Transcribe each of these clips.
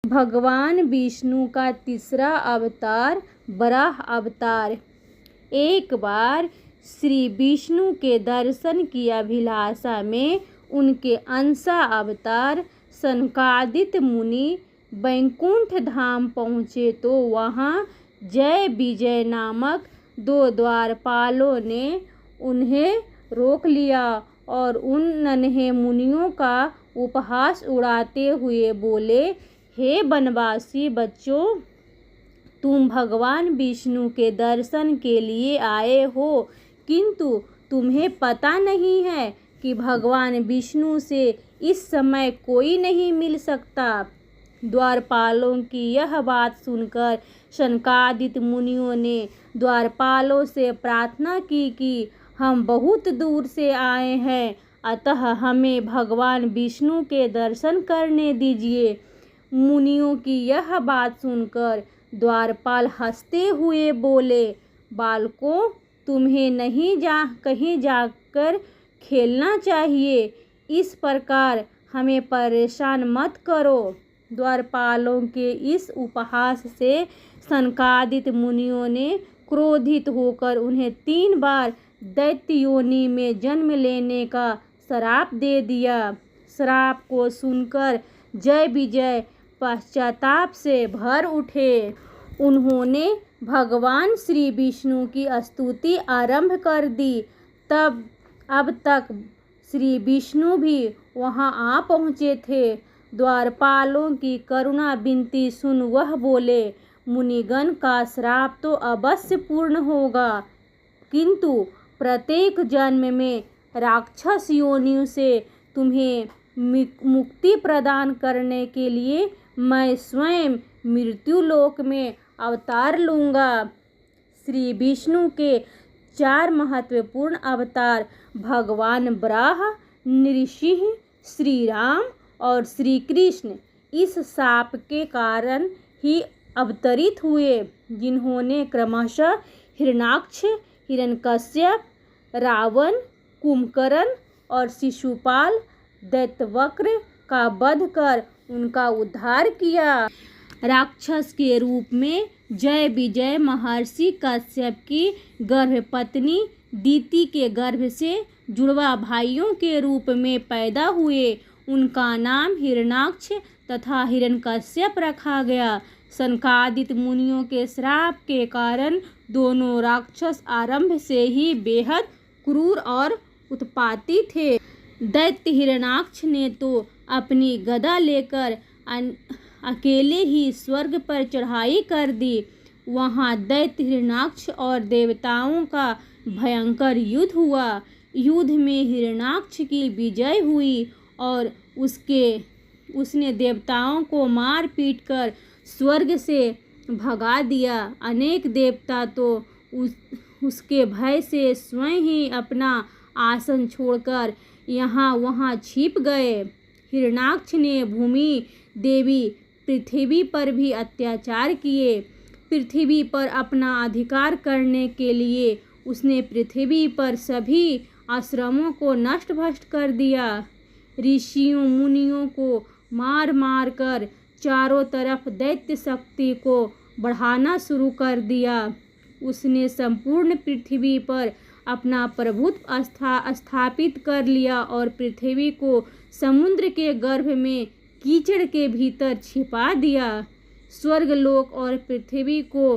भगवान विष्णु का तीसरा अवतार वराह अवतार। एक बार श्री विष्णु के दर्शन की अभिलाषा में उनके अंशा अवतार सनकादित मुनि वैकुंठ धाम पहुँचे तो वहाँ जय विजय नामक 2 द्वारपालों ने उन्हें रोक लिया और उन नन्हे मुनियों का उपहास उड़ाते हुए बोले, हे बनवासी बच्चों, तुम भगवान विष्णु के दर्शन के लिए आए हो, किंतु तुम्हें पता नहीं है कि भगवान विष्णु से इस समय कोई नहीं मिल सकता। द्वारपालों की यह बात सुनकर सनकादित मुनियों ने द्वारपालों से प्रार्थना की कि हम बहुत दूर से आए हैं, अतः हमें भगवान विष्णु के दर्शन करने दीजिए। मुनियों की यह बात सुनकर द्वारपाल हंसते हुए बोले, बालकों, तुम्हें कहीं जाकर खेलना चाहिए, इस प्रकार हमें परेशान मत करो। द्वारपालों के इस उपहास से सनकादित मुनियों ने क्रोधित होकर उन्हें 3 बार दैत्य योनि में जन्म लेने का श्राप दे दिया। श्राप को सुनकर जय विजय पश्चाताप से भर उठे। उन्होंने भगवान श्री विष्णु की स्तुति आरंभ कर दी। अब तक श्री विष्णु भी वहां आ पहुँचे थे। द्वारपालों की करुणा विनती सुन वह बोले, मुनिगण का श्राप तो अवश्य पूर्ण होगा, किंतु प्रत्येक जन्म में राक्षस योनियों से तुम्हें मुक्ति प्रदान करने के लिए मैं स्वयं मृत्युलोक में अवतार लूँगा। श्री विष्णु के 4 महत्वपूर्ण अवतार भगवान वराह, नृसिंह, श्री राम और श्री कृष्ण इस शाप के कारण ही अवतरित हुए, जिन्होंने क्रमशः हिरण्याक्ष, हिरण्यकश्यप, रावण, कुंभकर्ण और शिशुपाल दैत्यवक्र का वध कर उनका उद्धार किया। राक्षस के रूप में जय विजय महर्षि कश्यप की गर्भपत्नी दीति के गर्भ से जुड़वा भाइयों के रूप में पैदा हुए। उनका नाम हिरण्याक्ष तथा हिरण्यकश्यप रखा गया। सनकादित मुनियों के श्राप के कारण दोनों राक्षस आरंभ से ही बेहद क्रूर और उत्पाती थे। दैत्य हिरण्याक्ष ने तो अपनी गदा लेकर अकेले ही स्वर्ग पर चढ़ाई कर दी। वहां दैत्य हिरण्याक्ष और देवताओं का भयंकर युद्ध हुआ। युद्ध में हिरण्याक्ष की विजय हुई और उसने देवताओं को मार पीट कर स्वर्ग से भगा दिया। अनेक देवता तो उसके भय से स्वयं ही अपना आसन छोड़कर यहाँ वहाँ छिप गए। हिरण्याक्ष ने भूमि देवी पृथ्वी पर भी अत्याचार किए। पृथ्वी पर अपना अधिकार करने के लिए उसने पृथ्वी पर सभी आश्रमों को नष्ट भ्रष्ट कर दिया। ऋषियों मुनियों को मार मार कर चारों तरफ दैत्य शक्ति को बढ़ाना शुरू कर दिया। उसने संपूर्ण पृथ्वी पर अपना प्रभुत्व स्थापित कर लिया और पृथ्वी को समुद्र के गर्भ में कीचड़ के भीतर छिपा दिया। स्वर्गलोक और पृथ्वी को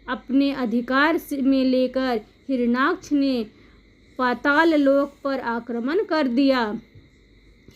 अपने अधिकार में लेकर हिरण्याक्ष ने पाताल लोक पर आक्रमण कर दिया।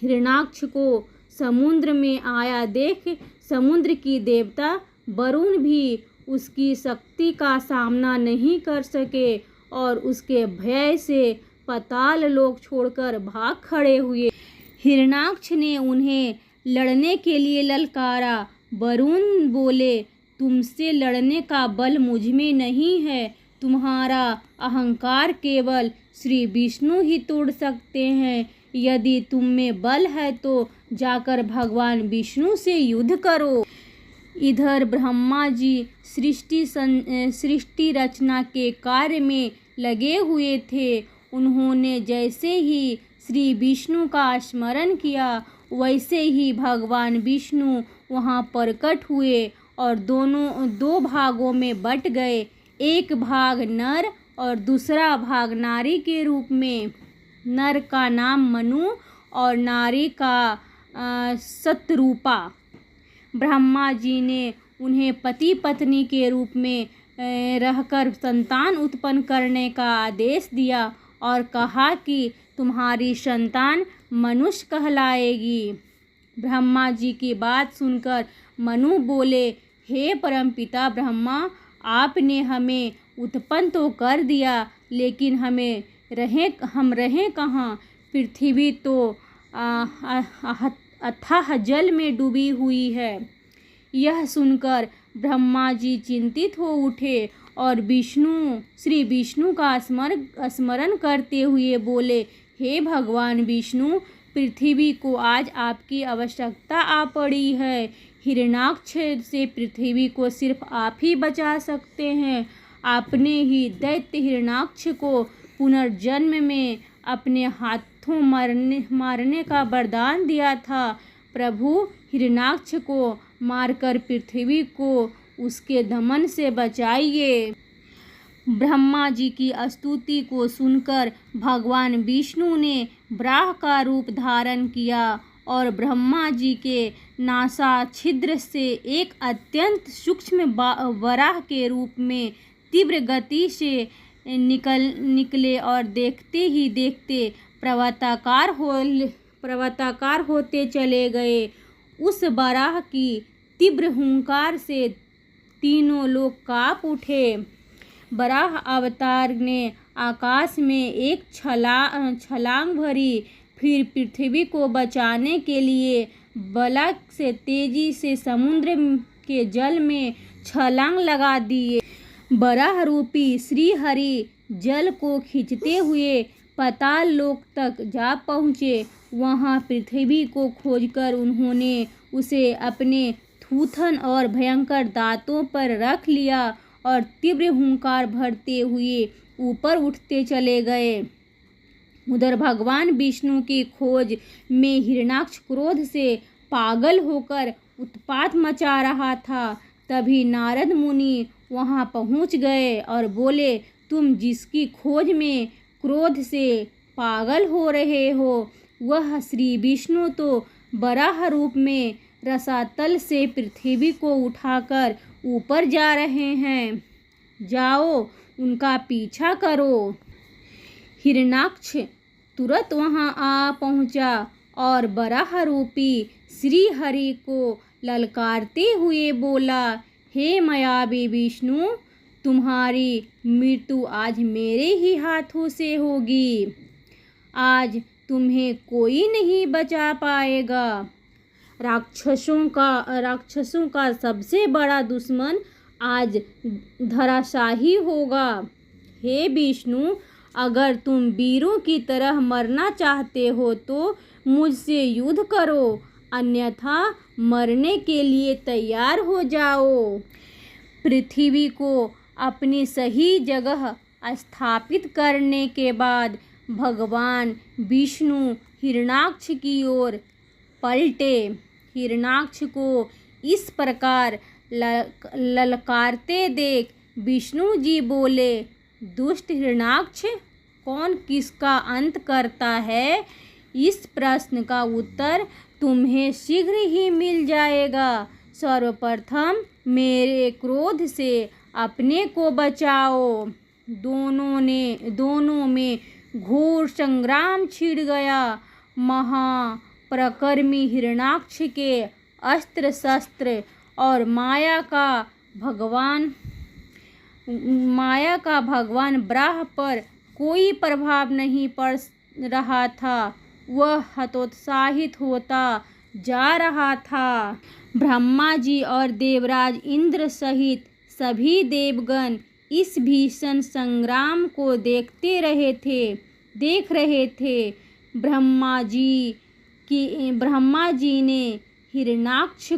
हिरण्याक्ष को समुद्र में आया देख समुद्र की देवता वरुण भी उसकी शक्ति का सामना नहीं कर सके और उसके भय से पाताल लोक छोड़कर भाग खड़े हुए। हिरण्याक्ष ने उन्हें लड़ने के लिए ललकारा। वरुण बोले, तुमसे लड़ने का बल मुझ में नहीं है, तुम्हारा अहंकार केवल श्री विष्णु ही तोड़ सकते हैं। यदि तुम में बल है तो जाकर भगवान विष्णु से युद्ध करो। इधर ब्रह्मा जी सृष्टि रचना के कार्य में लगे हुए थे। उन्होंने जैसे ही श्री विष्णु का स्मरण किया वैसे ही भगवान विष्णु वहाँ प्रकट हुए और दोनों दो भागों में बट गए, एक भाग नर और दूसरा भाग नारी के रूप में। नर का नाम मनु और नारी का शतरूपा। ब्रह्मा जी ने उन्हें पति पत्नी के रूप में रहकर संतान उत्पन्न करने का आदेश दिया और कहा कि तुम्हारी संतान मनुष्य कहलाएगी। ब्रह्मा जी की बात सुनकर मनु बोले, हे परमपिता ब्रह्मा, आपने हमें उत्पन्न तो कर दिया, लेकिन हम रहें कहाँ? पृथ्वी तो अथाह जल में डूबी हुई है। यह सुनकर ब्रह्मा जी चिंतित हो उठे और श्री विष्णु का स्मरण करते हुए बोले, हे भगवान विष्णु, पृथ्वी को आज आपकी आवश्यकता आ पड़ी है। हिरण्याक्ष से पृथ्वी को सिर्फ आप ही बचा सकते हैं। आपने ही दैत्य हिरण्याक्ष को पुनर्जन्म में अपने हाथों मारने का वरदान दिया था। प्रभु, हिरण्याक्ष को मारकर पृथ्वी को उसके दमन से बचाइए। ब्रह्मा जी की स्तुति को सुनकर भगवान विष्णु ने वराह का रूप धारण किया और ब्रह्मा जी के नासा छिद्र से एक अत्यंत सूक्ष्म वराह के रूप में तीव्र गति से निकले और देखते ही देखते पर्वताकार होते चले गए। उस वराह की तीव्र हुंकार से तीनों लोग कांप उठे। वराह अवतार ने आकाश में एक छलांग भरी, फिर पृथ्वी को बचाने के लिए बल से तेजी से समुद्र के जल में छलांग लगा दिए। वराह रूपी श्री हरि जल को खींचते हुए पाताल लोक तक जा पहुँचे। वहाँ पृथ्वी को खोजकर उन्होंने उसे अपने थूथन और भयंकर दांतों पर रख लिया और तीव्र हुंकार भरते हुए ऊपर उठते चले गए। उधर भगवान विष्णु की खोज में हिरण्याक्ष क्रोध से पागल होकर उत्पात मचा रहा था। तभी नारद मुनि वहां पहुंच गए और बोले, तुम जिसकी खोज में क्रोध से पागल हो रहे हो, वह श्री विष्णु तो वराह रूप में रसातल से पृथ्वी को उठाकर ऊपर जा रहे हैं। जाओ, उनका पीछा करो। हिरण्याक्ष तुरंत वहां आ पहुंचा और वराह रूपी श्री हरि को ललकारते हुए बोला, हे मायावी विष्णु, तुम्हारी मृत्यु आज मेरे ही हाथों से होगी। आज तुम्हें कोई नहीं बचा पाएगा। राक्षसों का सबसे बड़ा दुश्मन आज धराशाही होगा। हे विष्णु, अगर तुम वीरों की तरह मरना चाहते हो तो मुझसे युद्ध करो, अन्यथा मरने के लिए तैयार हो जाओ। पृथ्वी को अपनी सही जगह स्थापित करने के बाद भगवान विष्णु हिरण्याक्ष की ओर पलटे। हिरण्याक्ष को इस प्रकार ललकारते देख विष्णु जी बोले, दुष्ट हिरण्याक्ष, कौन किसका अंत करता है? इस प्रश्न का उत्तर तुम्हें शीघ्र ही मिल जाएगा। सर्वप्रथम मेरे क्रोध से अपने को बचाओ। दोनों में घोर संग्राम छिड़ गया। महापराक्रमी हिरण्याक्ष के अस्त्र शस्त्र और माया का भगवान वराह पर कोई प्रभाव नहीं पड़ रहा था। वह हतोत्साहित होता जा रहा था। ब्रह्मा जी और देवराज इंद्र सहित सभी देवगण इस भीषण संग्राम को देख रहे थे। ब्रह्मा जी ने हिरण्याक्ष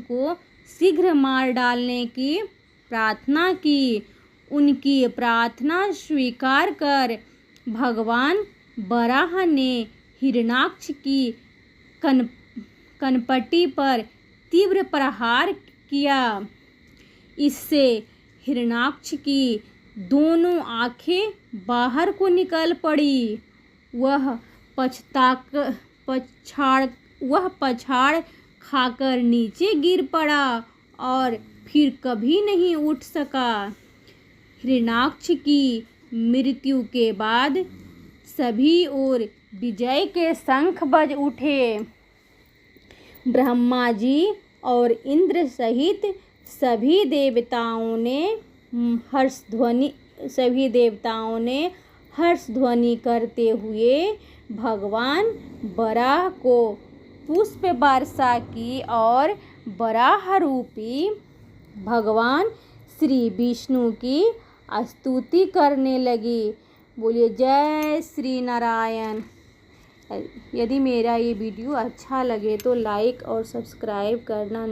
को शीघ्र मार डालने की प्रार्थना की। उनकी प्रार्थना स्वीकार कर भगवान वराह ने हिरण्याक्ष की कनपटी पर तीव्र प्रहार किया। इससे हिरण्याक्ष की दोनों आंखें बाहर को निकल पड़ी। वह पछाड़ खाकर नीचे गिर पड़ा और फिर कभी नहीं उठ सका। हिरण्याक्ष की मृत्यु के बाद सभी ओर विजय के शंख बज उठे। ब्रह्मा जी और इंद्र सहित सभी देवताओं ने हर्ष ध्वनि करते हुए भगवान बराह को पुष्प वर्षा की और बराह रूपी भगवान श्री विष्णु की स्तुति करने लगी। बोलिए जय श्री नारायण। यदि मेरा ये वीडियो अच्छा लगे तो लाइक और सब्सक्राइब करना